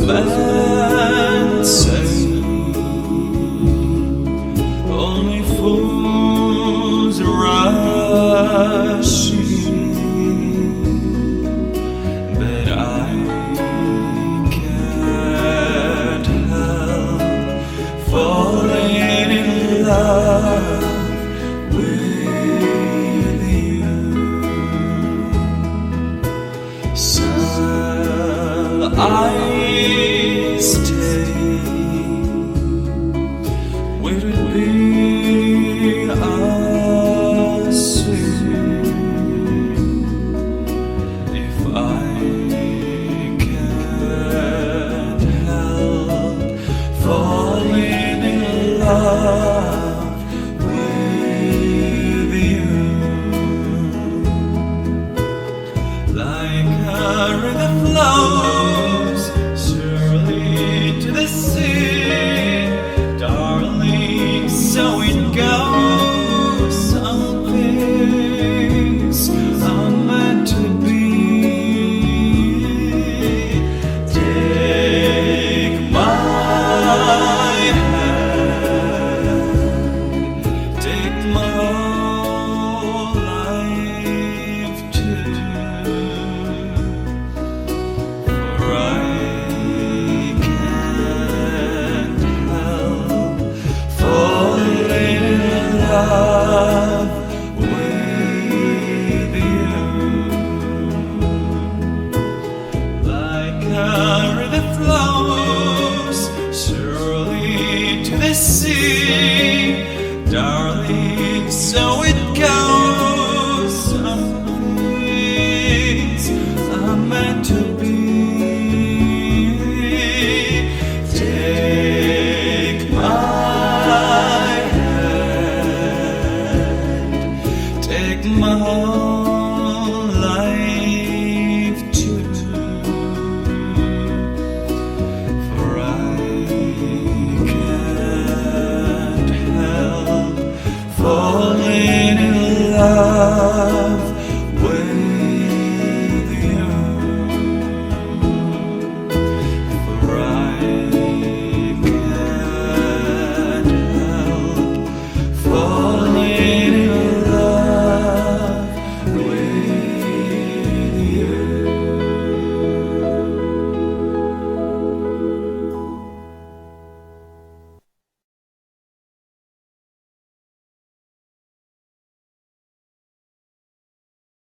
men say only fools rush in, but I can't help falling in love with you. Shall I stay? Will it be a sin if I can't help falling in love with you? Like a river flows surely to the sea, darling, so it goes. Some things are meant to be. Take my hand, take my whole life too, for I can't help falling in love with you. Like a river flows surely to the sea, darling, so it goes. Some things are meant to be. Take my hand, take my whole life too, for I can't help falling